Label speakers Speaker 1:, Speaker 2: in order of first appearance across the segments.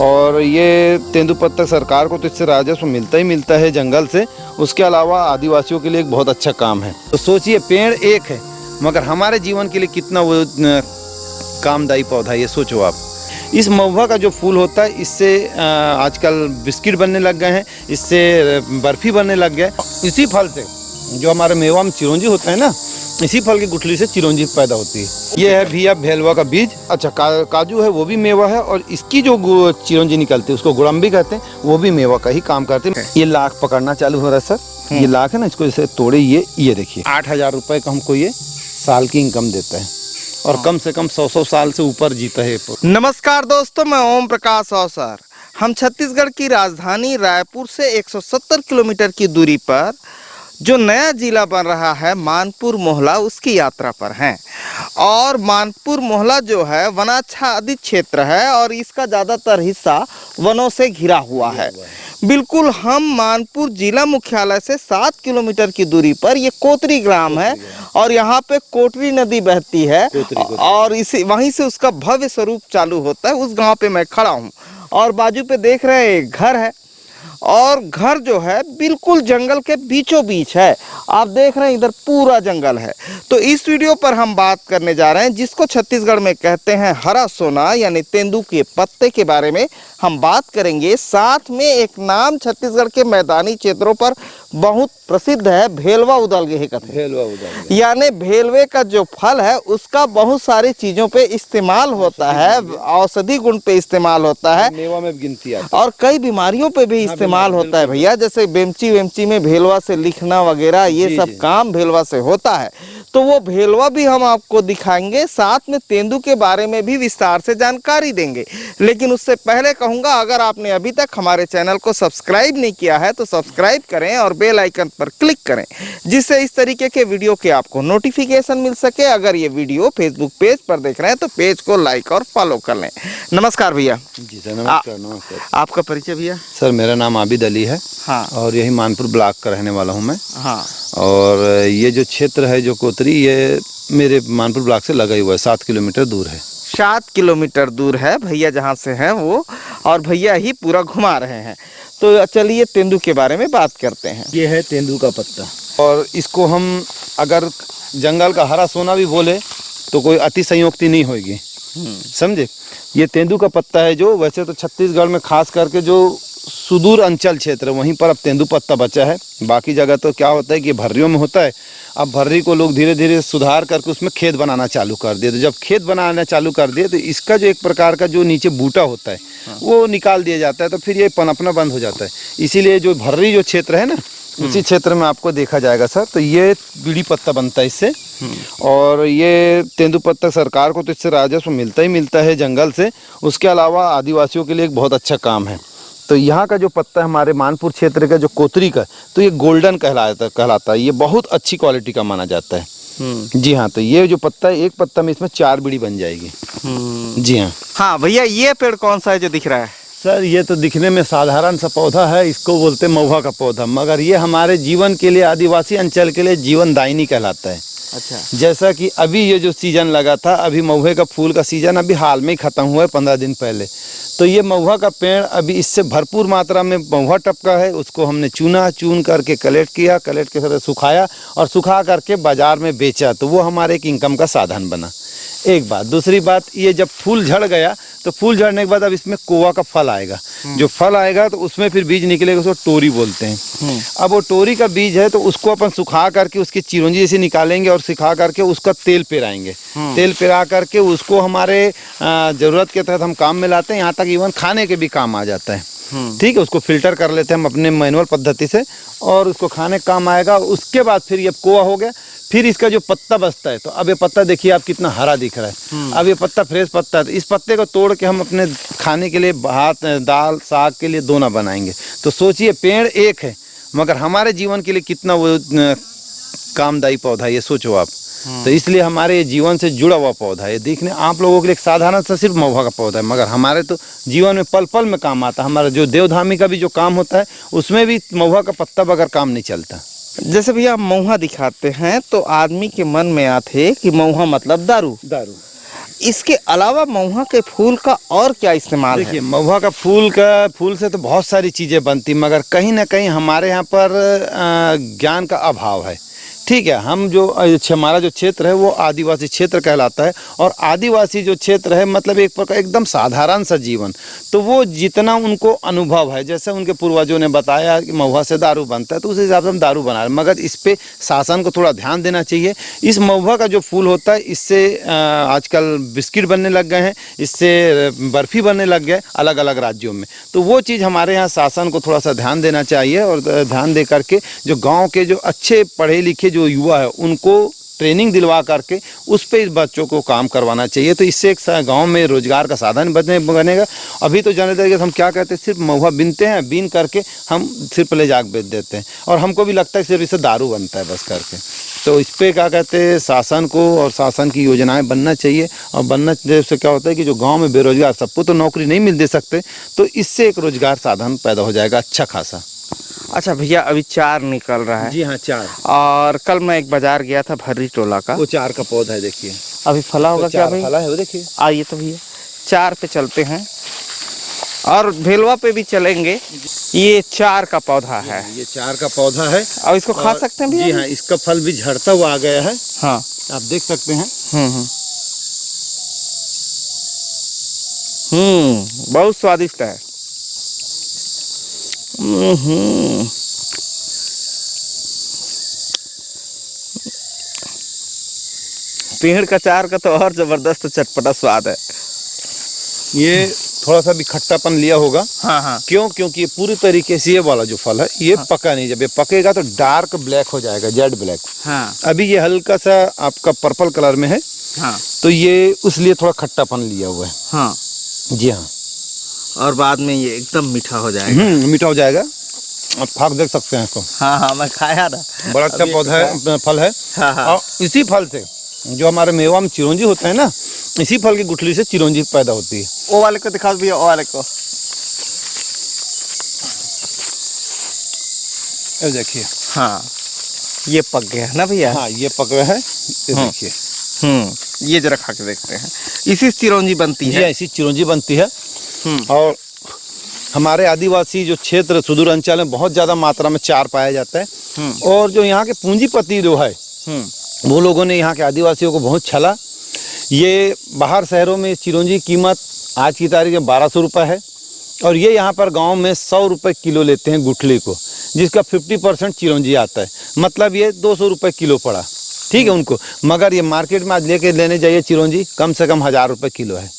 Speaker 1: और ये तेंदुपत्ता सरकार को तो इससे राजस्व मिलता ही मिलता है जंगल से। उसके अलावा आदिवासियों के लिए एक बहुत अच्छा काम है। तो सोचिए, पेड़ एक है मगर हमारे जीवन के लिए कितना वो कामदायी पौधा है, ये सोचो आप। इस महुआ का जो फूल होता है, इससे आजकल बिस्किट बनने लग गए हैं, इससे बर्फ़ी बनने लग गए। इसी फल से जो हमारे मेवा में चिरौंजी होता है ना, इसी फल की गुठली से चिरौंजी पैदा होती है। ये है भैया भेलवा का बीज। अच्छा, काजू है वो भी मेवा है, और इसकी जो चिरौंजी निकलती है उसको गुड़म्बी कहते हैं, वो भी मेवा का ही काम करते हैं। ये लाख पकड़ना चालू हो रहा है सर। ये लाख है ना, इसको जैसे तोड़े, ये देखिए 8,000 रुपये का हमको ये साल की इनकम देता है, और कम से कम 100 साल से ऊपर जीता है।
Speaker 2: नमस्कार दोस्तों, मैं ओम प्रकाश अवसर। हम छत्तीसगढ़ की राजधानी रायपुर से 170 किलोमीटर की दूरी पर जो नया जिला बन रहा है मानपुर मोहला, उसकी यात्रा पर हैं। और मानपुर मोहला जो है वनाच्छादित क्षेत्र है, और इसका ज़्यादातर हिस्सा वनों से घिरा हुआ है। बिल्कुल हम मानपुर जिला मुख्यालय से 7 किलोमीटर की दूरी पर ये कोतरी ग्राम है, और यहाँ पे कोटरी नदी बहती है, और इसी वहीं से उसका भव्य स्वरूप चालू होता है। उस गांव पे मैं खड़ा हूँ, और बाजू पे देख रहे हैं एक घर है, और घर जो है बिल्कुल जंगल के बीचों बीच है। आप देख रहे हैं इधर पूरा जंगल है। तो इस वीडियो पर हम बात करने जा रहे हैं जिसको छत्तीसगढ़ में कहते हैं हरा सोना, यानी तेंदू के पत्ते के बारे में हम बात करेंगे। साथ में एक नाम छत्तीसगढ़ के मैदानी क्षेत्रों पर बहुत प्रसिद्ध है, भेलवा उदलगे कहते हैं। यानी भेलवे का जो फल है उसका बहुत सारी चीजों पे इस्तेमाल होता है, औषधि गुण पे इस्तेमाल होता है,
Speaker 1: मेवा में गिनती है,
Speaker 2: और कई बीमारियों पे भी इस्तेमाल होता है भैया। जैसे बेमची में भेलवा से लिखना वगैरह, ये सब काम भेलवा से होता है। तो वो भेलवा भी हम आपको दिखाएंगे, साथ में तेंदू के बारे में भी विस्तार से जानकारी देंगे। लेकिन उससे पहले कहूँगा, अगर आपने अभी तक हमारे चैनल को सब्सक्राइब नहीं किया है तो सब्सक्राइब करें और बेल आइकन पर क्लिक करें, जिससे इस तरीके के वीडियो के आपको नोटिफिकेशन मिल सके। अगर ये वीडियो फेसबुक पेज पर देख रहे हैं तो पेज को लाइक और फॉलो कर लें। नमस्कार भैया।
Speaker 1: जी सर, नमस्कार। नमस्कार।
Speaker 2: आपका परिचय भैया?
Speaker 1: सर, मेरा नाम आबिद अली है।
Speaker 2: हाँ।
Speaker 1: और यही मानपुर ब्लॉक का रहने वाला हूँ मैं।
Speaker 2: हाँ।
Speaker 1: और ये जो क्षेत्र है जो कोतरी, ये मेरे मानपुर ब्लॉक से लगा हुआ है, 7 किलोमीटर दूर है।
Speaker 2: 7 किलोमीटर दूर है भैया जहाँ से हैं वो, और भैया ही पूरा घुमा रहे हैं। तो चलिए तेंदू के बारे में बात करते हैं।
Speaker 1: ये है तेंदू का पत्ता, और इसको हम अगर जंगल का हरा सोना भी बोले तो कोई अतिशयोक्ति नहीं होगी, समझे। ये तेंदू का पत्ता है जो वैसे तो छत्तीसगढ़ में खास करके जो सुदूर अंचल क्षेत्र, वहीं पर अब तेंदू पत्ता बचा है। बाकी जगह तो क्या होता है कि भर्रियों में होता है। अब भर्री को लोग धीरे धीरे सुधार करके उसमें खेत बनाना चालू कर दिए। तो जब खेत बनाना चालू कर दिए तो इसका जो एक प्रकार का जो नीचे बूटा होता है वो निकाल दिया जाता है, तो फिर ये पनपना बंद हो जाता है। इसीलिए जो भर्री जो क्षेत्र है ना, उसी क्षेत्र में आपको देखा जाएगा सर। तो ये बीड़ी पत्ता बनता है इससे, और ये तेंदू पत्ता सरकार को तो इससे राजस्व मिलता ही मिलता है जंगल से। उसके अलावा आदिवासियों के लिए एक बहुत अच्छा काम है। तो यहाँ का जो पत्ता है हमारे मानपुर क्षेत्र का जो कोतरी का, तो ये गोल्डन कहलाता है। ये बहुत अच्छी क्वालिटी का माना जाता है। जी हाँ। तो ये जो पत्ता है, एक पत्ता में इसमें 4 बीड़ी बन जाएगी। जी हाँ।
Speaker 2: हाँ भैया, ये पेड़ कौन सा है जो दिख रहा है?
Speaker 1: सर, ये तो दिखने में साधारण सा पौधा है, इसको बोलते हैं महुआ का पौधा, मगर ये हमारे जीवन के लिए, आदिवासी अंचल के लिए जीवनदायिनी कहलाता है।
Speaker 2: अच्छा।
Speaker 1: जैसा कि अभी ये जो सीजन लगा था, अभी महुए का फूल का सीजन अभी हाल में ही ख़त्म हुआ है, 15 दिन पहले। तो ये महुआ का पेड़ अभी इससे भरपूर मात्रा में महुआ टपका है। उसको हमने चून करके कलेक्ट किया, कलेक्ट के साथ सुखाया, और सुखा करके बाज़ार में बेचा, तो वो हमारे एक इनकम का साधन बना। एक बात। दूसरी बात, ये जब फूल झड़ गया तो फूल झड़ने के बाद अब इसमें कोवा का फल आएगा। जो फल आएगा तो उसमें फिर बीज निकलेगा, उसको टोरी बोलते हैं। अब वो टोरी का बीज है तो उसको अपन सुखा करके उसकी चिरौंजी जैसे निकालेंगे, और सुखा करके उसका तेल पेराएंगे। तेल पेरा करके उसको हमारे ज़रूरत के तहत हम काम में लाते हैं। यहाँ तक इवन खाने के भी काम आ जाता है। ठीक है। उसको फिल्टर कर लेते हैं हम अपने मैनुअल पद्धति से, और उसको खाने का काम आएगा। उसके बाद फिर ये कोवा हो गया, फिर इसका जो पत्ता बचता है, तो अब ये पत्ता देखिए आप कितना हरा दिख रहा है। अब ये पत्ता फ्रेश पत्ता है, तो इस पत्ते को तोड़ के हम अपने खाने के लिए भात, दाल, साग के लिए दोना बनाएंगे। तो सोचिए, पेड़ एक है मगर हमारे जीवन के लिए कितना वो कामदायी पौधा है, ये सोचो आप। तो इसलिए हमारे जीवन से जुड़ा हुआ पौधा है। देखने आप लोगों के लिए साधारण सा सिर्फ महुआ का पौधा है, मगर हमारे तो जीवन में पल पल में काम आता है। हमारा जो देवधामी का भी जो काम होता है उसमें भी महुआ का पत्ता बगैर काम नहीं चलता।
Speaker 2: जैसे भैया महुआ दिखाते हैं तो आदमी के मन में आते कि महुआ मतलब दारू। इसके अलावा महुआ के फूल का और क्या इस्तेमाल है?
Speaker 1: देखिए, महुआ का फूल से तो बहुत सारी चीज़ें बनती, मगर कहीं ना कहीं हमारे यहाँ पर ज्ञान का अभाव है। ठीक है, हम जो हमारा जो क्षेत्र है वो आदिवासी क्षेत्र कहलाता है, और आदिवासी जो क्षेत्र है मतलब एक प्रकार एकदम साधारण सा जीवन, तो वो जितना उनको अनुभव है, जैसे उनके पूर्वजों ने बताया कि महुआ से दारू बनता है, तो उस हिसाब से हम दारू बना रहे हैं, मगर इस पे शासन को थोड़ा ध्यान देना चाहिए। इस महुआ का जो फूल होता है, इससे आजकल बिस्किट बनने लग गए हैं, इससे बर्फ़ी बनने लग गए अलग अलग राज्यों में, तो वो चीज़ हमारे यहाँ शासन को थोड़ा सा ध्यान देना चाहिए, और ध्यान दे करके जो गाँव के जो अच्छे पढ़े लिखे जो युवा है उनको ट्रेनिंग दिलवा करके उस पे इस बच्चों को काम करवाना चाहिए, तो इससे एक गांव में रोजगार का साधन बनेगा। अभी तो जाने तरीके से हम क्या कहते हैं, सिर्फ महुआ बीनते हैं, बीन करके हम सिर्फ ले जाकर बेच देते हैं, और हमको भी लगता है सिर्फ इससे दारू बनता है बस करके। तो इस पर क्या कहते हैं, शासन को और शासन की योजनाएं बनना चाहिए, और बनना से क्या होता है कि जो गाँव में बेरोजगार, सबको तो नौकरी नहीं मिल दे सकते, तो इससे एक रोजगार साधन पैदा हो जाएगा अच्छा खासा।
Speaker 2: अच्छा भैया, अभी चार निकल रहा है।
Speaker 1: जी हाँ, चार।
Speaker 2: और कल मैं एक बाजार गया था भर्री टोला का,
Speaker 1: वो चार का पौधा है, देखिए
Speaker 2: अभी फला होगा क्या भाई?
Speaker 1: फला है वो, देखिए।
Speaker 2: आइए तो भैया चार पे चलते हैं, और भेलवा पे भी चलेंगे। ये चार का पौधा है,
Speaker 1: ये चार का पौधा है,
Speaker 2: और इसको खा सकते हैं भैया?
Speaker 1: जी हाँ, इसका फल भी झड़ता हुआ आ गया है।
Speaker 2: हाँ,
Speaker 1: आप देख सकते हैं।
Speaker 2: बहुत स्वादिष्ट है। पेड़ का चार का तो और जबरदस्त चटपटा स्वाद है।
Speaker 1: ये थोड़ा सा भी खट्टापन लिया होगा।
Speaker 2: हाँ हाँ।
Speaker 1: क्यों? क्योंकि ये पूरी तरीके से ये वाला जो फल है ये पका नहीं, जब ये पकेगा तो डार्क ब्लैक हो जाएगा, जेड ब्लैक।
Speaker 2: हाँ।
Speaker 1: अभी ये हल्का सा आपका पर्पल कलर में है।
Speaker 2: हाँ।
Speaker 1: तो ये उसलिए थोड़ा खट्टापन लिया हुआ है।
Speaker 2: हाँ
Speaker 1: जी हाँ।
Speaker 2: और बाद में ये एकदम मीठा हो जाएगा।
Speaker 1: मीठा हो जाएगा। आप फाक देख सकते हैं इसको।
Speaker 2: हाँ हाँ, मैं खाया ना।
Speaker 1: बड़ा अच्छा पौधा है, फल है।
Speaker 2: हाँ हाँ।
Speaker 1: और इसी फल से जो हमारे मेवा में चिरौंजी होता है ना, इसी फल की गुठली से चिरौंजी पैदा होती है।
Speaker 2: वो वाले को दिखा भैया, वो वाले को।
Speaker 1: ये देखिए।
Speaker 2: हाँ, ये पक गया है ना भैया?
Speaker 1: हाँ, ये पक रहा है, ये देखिए।
Speaker 2: ये जरा खा के देखते हैं। इसी चिरौंजी बनती है?
Speaker 1: इसी चिरौंजी बनती है। और हमारे आदिवासी जो क्षेत्र सुदूर अंचल में बहुत ज़्यादा मात्रा में चार पाया जाता है। और जो यहाँ के पूंजीपति जो है, वो लोगों ने यहाँ के आदिवासियों को बहुत छला। ये बाहर शहरों में चिरौंजी कीमत आज की तारीख में 1200 रुपये है, और ये यहाँ पर गांव में 100 रुपये किलो लेते हैं गुठली को, जिसका 50% चिरौंजी आता है। मतलब ये 200 रुपये किलो पड़ा, ठीक है उनको। मगर ये मार्केट में आज लेने जाइए चिरौंजी कम से कम 1000 रुपये किलो है।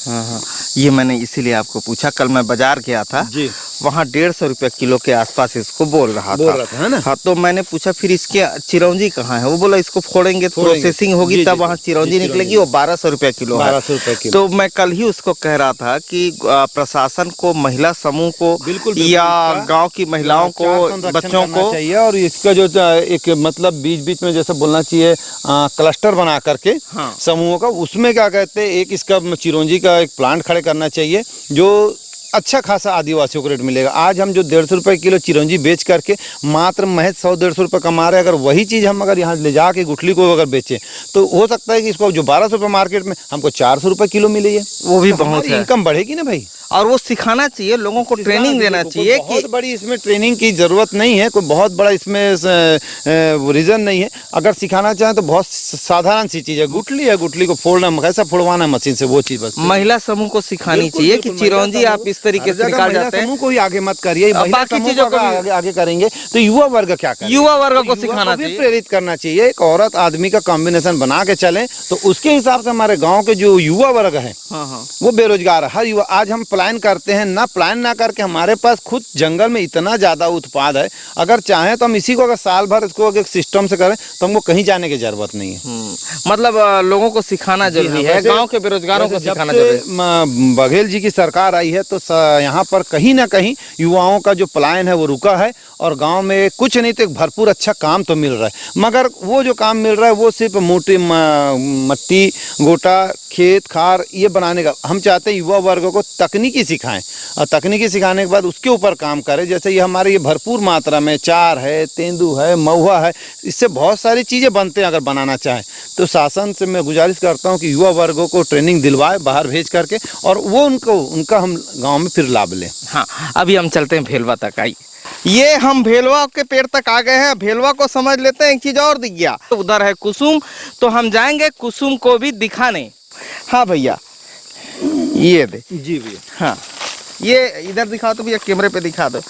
Speaker 2: हाँ हाँ, ये मैंने इसीलिए आपको पूछा। कल मैं बाजार गया था
Speaker 1: जी,
Speaker 2: वहाँ 150 रुपये किलो के आसपास इसको बोल रहा था, है ना? हाँ, तो मैंने पूछा फिर इसके चिरौंजी कहाँ है? वो बोला इसको फोड़ेंगे, प्रोसेसिंग होगी तब वहाँ चिरौंजी निकलेगी। वो 1200 रुपये किलो है।
Speaker 1: 1200 रुपये किलो।
Speaker 2: तो मैं कल ही उसको कह रहा था कि प्रशासन को, महिला समूह को,
Speaker 1: बिल्कुल
Speaker 2: या गाँव की महिलाओं को, बच्चों को
Speaker 1: चाहिए, और इसका जो एक मतलब बीच बीच में जैसे बोलना चाहिए क्लस्टर बना करके समूहों का, उसमें क्या कहते हैं, एक इसका चिरौंजी का एक प्लांट खड़े करना चाहिए जो अच्छा खासा आदिवासियों को रेट मिलेगा। आज हम जो 150 रुपये किलो चिरौंजी बेच करके मात्र महज 100-150 रुपये कमा रहे हैं, अगर वही चीज़ हम अगर यहाँ ले जाके गुठली को अगर बेचें तो हो सकता है कि इसको जो 1200 रुपये मार्केट में हमको 400 रुपये किलो मिले, वो भी तो बहुत इनकम बढ़ेगी ना भाई।
Speaker 2: और वो सिखाना चाहिए लोगों को, ट्रेनिंग देना चाहिए।
Speaker 1: बहुत बड़ी इसमें ट्रेनिंग की ज़रूरत नहीं है, कोई बहुत बड़ा इसमें रीज़न नहीं है। अगर सिखाना चाहें तो बहुत साधारण सी चीज़ है, गुठली है, गुठली को फोड़ना, कैसा फोड़वाना मशीन से, वो चीज़ बस
Speaker 2: महिला समूह को सिखानी चाहिए कि चिरौंजी आप इस तरीके से निकाल जाते हैं।
Speaker 1: समूह को ही आगे मत करिए, बाकी चीजों को आगे करेंगे तो युवा वर्ग क्या करें?
Speaker 2: युवा वर्ग को सिखाना चाहिए,
Speaker 1: प्रेरित करना चाहिए। एक औरत आदमी का कॉम्बिनेशन बना के चलें तो उसके हिसाब से हमारे गाँव के जो युवा वर्ग है वो बेरोजगार है। हर युवा, आज हम प्लान करते हैं, ना प्लान ना करके हमारे पास खुद जंगल में इतना ज्यादा उत्पाद है, अगर चाहें तो हम इसी को अगर साल भर इसको अगर सिस्टम से करें तो हमको कहीं जाने की जरूरत नहीं है।
Speaker 2: मतलब लोगों को सिखाना जरूरी है, गांव के बेरोजगारों को सिखाना जरूरी है।
Speaker 1: बघेल जी की सरकार आई है तो यहाँ पर कहीं ना कहीं युवाओं का जो पलायन है वो रुका है, और गांव में कुछ नहीं तो भरपूर अच्छा काम तो मिल रहा है। मगर वो जो काम मिल रहा है वो सिर्फ मोटी मट्टी गोटा खेत खार ये बनाने का। हम चाहते हैं युवा वर्ग को तकनीकी सिखाएं, और तकनीकी सिखाने के बाद उसके ऊपर काम करें। जैसे ये हमारे ये भरपूर मात्रा में चार है, तेंदू है, महुआ है, इससे बहुत सारी चीज़ें बनते हैं। अगर बनाना चाहें तो शासन से मैं गुजारिश करता हूँ कि युवा वर्गों को ट्रेनिंग दिलवाए बाहर भेज करके, और वो उनका हम गाँव में फिर लाभ लें।
Speaker 2: हाँ, अभी हम चलते हैं भेलवा तक। आई, ये हम भेलवा के पेड़ तक आ गए हैं। भेलवा को समझ लेते हैं। एक चीज़ और दिख गया, उधर है कुसुम, तो हम जाएंगे कुसुम को भी दिखाने। हाँ भैया, ये दे।
Speaker 1: जी भैया।
Speaker 2: हाँ, ये इधर दिखाओ तो भैया, कैमरे पे दिखा दो।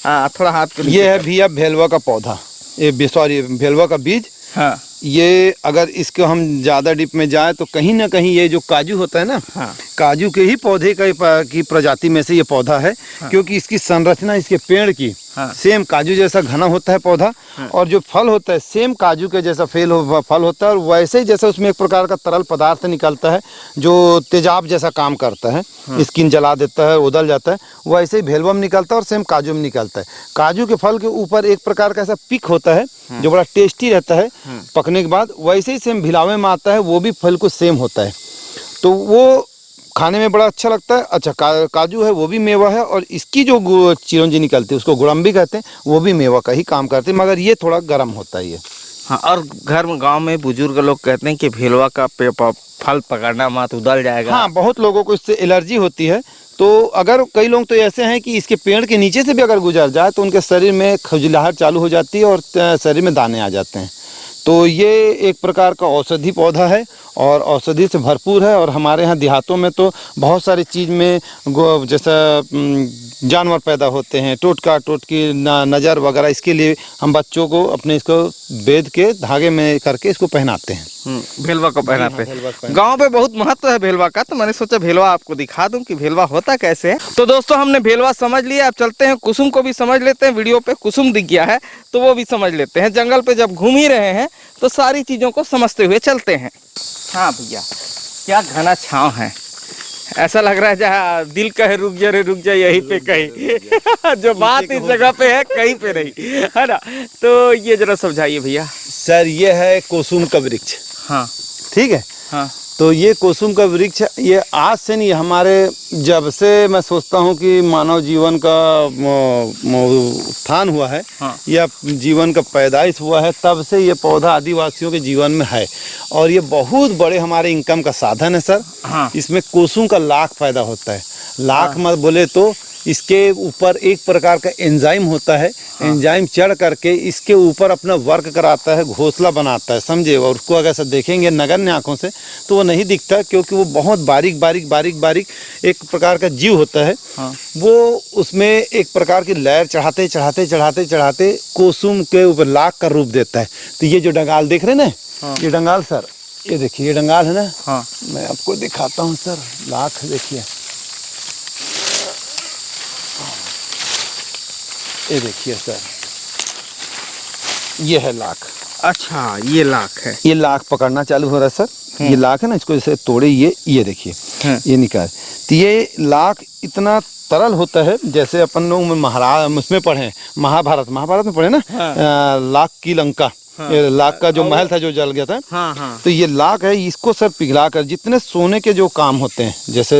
Speaker 2: हाँ, थोड़ा हाथ को।
Speaker 1: ये है भैया भेलवा का पौधा, ये सॉरी भेलवा का बीज।
Speaker 2: हाँ,
Speaker 1: ये अगर इसको हम ज़्यादा डीप में जाए तो कहीं ना कहीं ये जो काजू होता है ना,
Speaker 2: हाँ,
Speaker 1: काजू के ही पौधे की प्रजाति में से ये पौधा है।
Speaker 2: हाँ।
Speaker 1: क्योंकि इसकी संरचना इसके पेड़ की
Speaker 2: हाँ।
Speaker 1: सेम काजू जैसा घना होता है पौधा।
Speaker 2: हाँ।
Speaker 1: और जो फल होता है सेम काजू के जैसा फल होता है, और वैसे ही जैसा उसमें एक प्रकार का तरल पदार्थ निकलता है जो तेजाब जैसा काम करता है।
Speaker 2: हाँ।
Speaker 1: स्किन जला देता है, उदल जाता है, वैसे ही भेलवा में निकलता है और सेम काजू में निकलता है। काजू के फल के ऊपर एक प्रकार का ऐसा पिक होता है जो बड़ा टेस्टी रहता है पकने के बाद, वैसे ही सेम भिलावे में आता है, वो भी फल को सेम होता है, तो वो खाने में बड़ा अच्छा लगता है। अच्छा, काजू है वो भी मेवा है, और इसकी जो चिरौंजी निकलती है उसको गुड़म्बी कहते हैं, वो भी मेवा का ही काम करते हैं, मगर ये थोड़ा गर्म होता है ये।
Speaker 2: हाँ, और घर में गांव में बुजुर्ग लोग कहते हैं कि भेलवा का फल पकड़ना मत, उदल जाएगा।
Speaker 1: हाँ, बहुत लोगों को इससे एलर्जी होती है। तो अगर कई लोग तो ऐसे हैं कि इसके पेड़ के नीचे से भी अगर गुजर जाए तो उनके शरीर में खुजलाहट चालू हो जाती है और शरीर में दाने आ जाते हैं। तो ये एक प्रकार का औषधि पौधा है और औषधि से भरपूर है। और हमारे यहाँ देहातों में तो बहुत सारी चीज़ में जैसा जानवर पैदा होते हैं, टोटका टोटकी नज़र वगैरह, इसके लिए हम बच्चों को अपने इसको बेद के धागे में करके इसको पहनाते हैं।
Speaker 2: भेलवा को पहनाते हैं। गांव पे बहुत महत्व है भेलवा का, तो मैंने सोचा भेलवा आपको दिखा दूं कि भेलवा होता कैसे है। तो दोस्तों, हमने भेलवा समझ लिया, अब चलते हैं कुसुम को भी समझ लेते हैं। वीडियो पे कुसुम दिख गया है तो वो भी समझ लेते हैं। जंगल पे जब घूम ही रहे हैं तो सारी चीज़ों को समझते हुए चलते हैं। हाँ भैया, क्या घना छाँव है, ऐसा लग रहा है जहाँ दिल कहे रुक जा रे रुक जा, यहीं पे कहीं जो बात इस जगह पे है कहीं पे नहीं, है ना। तो ये जरा समझाइए भैया।
Speaker 1: सर, ये है कुसुम का वृक्ष।
Speaker 2: हाँ,
Speaker 1: ठीक है।
Speaker 2: हाँ,
Speaker 1: तो ये कुसुम का वृक्ष, ये आज से नहीं, हमारे जब से मैं सोचता हूँ कि मानव जीवन का उत्थान हुआ है,
Speaker 2: हाँ,
Speaker 1: या जीवन का पैदाइश हुआ है, तब से ये पौधा आदिवासियों के जीवन में है। और ये बहुत बड़े हमारे इनकम का साधन है सर।
Speaker 2: हाँ,
Speaker 1: इसमें कुसुम का लाख पैदा होता है। लाख मत बोले तो इसके ऊपर एक प्रकार का एंजाइम होता है। एंजाइम चढ़ करके इसके ऊपर अपना वर्क कराता है, घोंसला बनाता है, समझे। और उसको अगर सब देखेंगे नगण्य आँखों से तो वो नहीं दिखता, क्योंकि वो बहुत बारीक बारीक बारीक बारीक एक प्रकार का जीव होता है।
Speaker 2: हाँ,
Speaker 1: वो उसमें एक प्रकार की लहर चढ़ाते चढ़ाते चढ़ाते चढ़ाते कुसुम के ऊपर लाख का रूप देता है। तो ये जो डंगाल देख रहे हैं ना,
Speaker 2: हाँ,
Speaker 1: ये डंगाल सर, ये देखिए, ये डंगाल है ना।
Speaker 2: हाँ,
Speaker 1: मैं आपको दिखाता हूँ सर, लाख देखिए, ये देखिए सर, ये है लाख।
Speaker 2: अच्छा, ये लाख है।
Speaker 1: ये लाख पकड़ना चालू हो रहा है सर। ये लाख है ना, इसको जैसे तोड़े, ये देखिए, ये निकाल। तो ये लाख इतना तरल होता है, जैसे अपन लोग उसमें पढ़े, महाभारत में पढ़े ना।
Speaker 2: हाँ।
Speaker 1: लाख की लंका, ये लाख का जो महल था जो जल गया था।
Speaker 2: हाँ, हाँ,
Speaker 1: तो ये लाख है, इसको सर पिघला कर जितने सोने के जो काम होते हैं, जैसे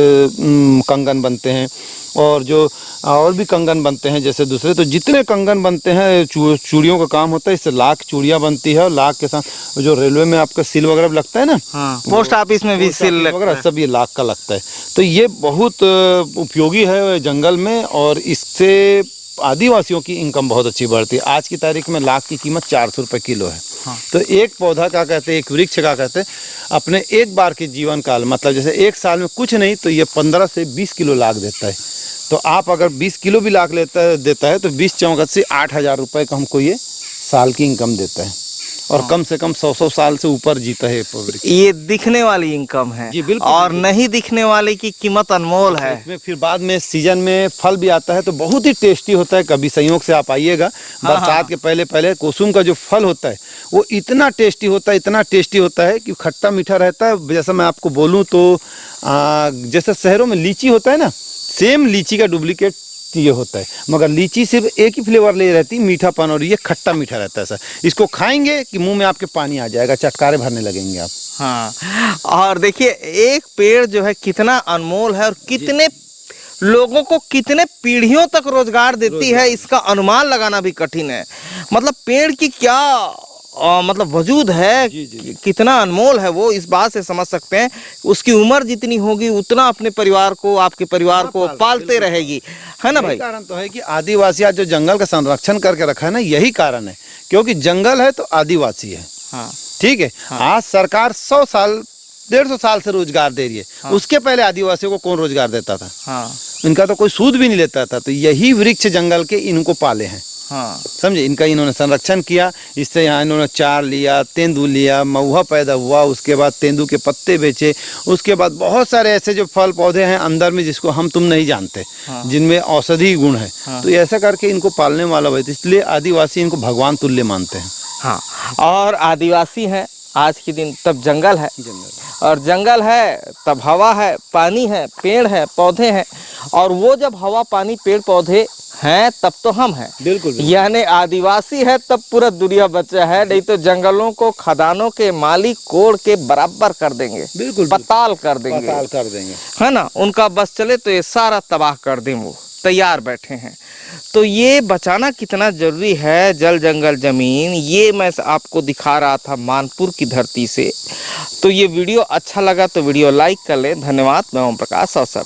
Speaker 1: कंगन बनते हैं और जो और भी कंगन बनते हैं जैसे दूसरे, तो जितने कंगन बनते हैं, चूड़ियों का काम होता है, इससे लाख चूड़ियाँ बनती है। और लाख के साथ जो रेलवे में आपका सील वगैरह लगता है ना,
Speaker 2: हाँ, पोस्ट ऑफिस में भी सील
Speaker 1: वगैरह सब ये लाख का लगता है। तो ये बहुत उपयोगी है जंगल में, और इससे आदिवासियों की इनकम बहुत अच्छी बढ़ती है। आज की तारीख में लाख की कीमत 400 रुपये किलो है।
Speaker 2: हाँ।
Speaker 1: तो एक पौधा क्या कहते हैं, एक वृक्ष क्या कहते हैं, अपने एक बार के जीवन काल, मतलब जैसे एक साल में कुछ नहीं तो ये 15 से 20 किलो लाख देता है। तो आप अगर 20 किलो भी लाख देता है तो 20 चौंकट से 8,000 रुपये का हमको ये साल की इनकम देता है। और कम से कम 100 साल से ऊपर जीता है वृक्ष।
Speaker 2: ये दिखने वाली इनकम है
Speaker 1: जी बिल्कुल।
Speaker 2: और नहीं दिखने वाले की कीमत अनमोल है।
Speaker 1: इसमें फिर बाद में सीजन में फल भी आता है तो बहुत ही टेस्टी होता है। कभी संयोग से आप आइएगा, बरसात के पहले पहले कुसुम का जो फल होता है वो इतना टेस्टी होता है, इतना टेस्टी होता है कि खट्टा मीठा रहता है। जैसा मैं आपको बोलूँ तो जैसे शहरों में लीची होता है ना, सेम लीची का डुप्लीकेट ये होता है, मगर लीची सिर्फ एक ही फ्लेवर ले रहती, मीठापन, और ये खट्टा मीठा रहता है सर। इसको खाएंगे कि मुंह में आपके पानी आ जाएगा, चटकारे भरने लगेंगे आप।
Speaker 2: हाँ, और देखिए एक पेड़ जो है कितना अनमोल है और कितने लोगों को कितने पीढ़ियों तक रोजगार देती है, इसका अनुमान लगाना भी कठिन है। मतलब पेड़ की क्या मतलब वजूद है, कितना अनमोल है वो, इस बात से समझ सकते हैं। उसकी उम्र जितनी होगी उतना अपने परिवार को, आपके परिवार को पालते रहेगी, है ना भाई।
Speaker 1: कारण तो है कि आदिवासी आज जो जंगल का संरक्षण करके रखा है ना, यही कारण है, क्योंकि जंगल है तो आदिवासी है।
Speaker 2: हाँ
Speaker 1: ठीक है। आज सरकार 100 साल 150 साल से रोजगार दे रही है। उसके पहले आदिवासियों को कौन रोजगार देता था?
Speaker 2: हाँ
Speaker 1: इनका तो कोई सूद भी नहीं लेता था। तो यही वृक्ष जंगल के इनको पाले हैं,
Speaker 2: हाँ
Speaker 1: समझे। इनका इन्होंने संरक्षण किया, इससे यहाँ इन्होंने चार लिया, तेंदू लिया, महुआ पैदा हुआ, उसके बाद तेंदू के पत्ते बेचे, उसके बाद बहुत सारे ऐसे जो फल पौधे हैं अंदर में जिसको हम तुम नहीं जानते, जिनमें औषधि गुण है। तो ऐसा करके इनको पालने वाला भाई, इसलिए आदिवासी इनको भगवान तुल्य मानते हैं।
Speaker 2: हाँ, और आदिवासी हैं आज के दिन, तब जंगल है, और जंगल है तब हवा है, पानी है, पेड़ है, पौधे हैं। और वो जब हवा पानी पेड़ पौधे हैं तब तो हम हैं।
Speaker 1: बिल्कुल।
Speaker 2: यानी आदिवासी है तब पूरा दुनिया बचा है, नहीं तो जंगलों को, खदानों के मालिक कोड़ के बराबर कर देंगे,
Speaker 1: बिल्कुल
Speaker 2: पताल कर देंगे,
Speaker 1: पताल कर देंगे,
Speaker 2: है ना। उनका बस चले तो ये सारा तबाह कर दें, वो तैयार बैठे हैं। तो ये बचाना कितना जरूरी है, जल जंगल जमीन, ये मैं आपको दिखा रहा था मानपुर की धरती से। तो ये वीडियो अच्छा लगा तो वीडियो लाइक कर लें। धन्यवाद। मैं ओम प्रकाश अवसर।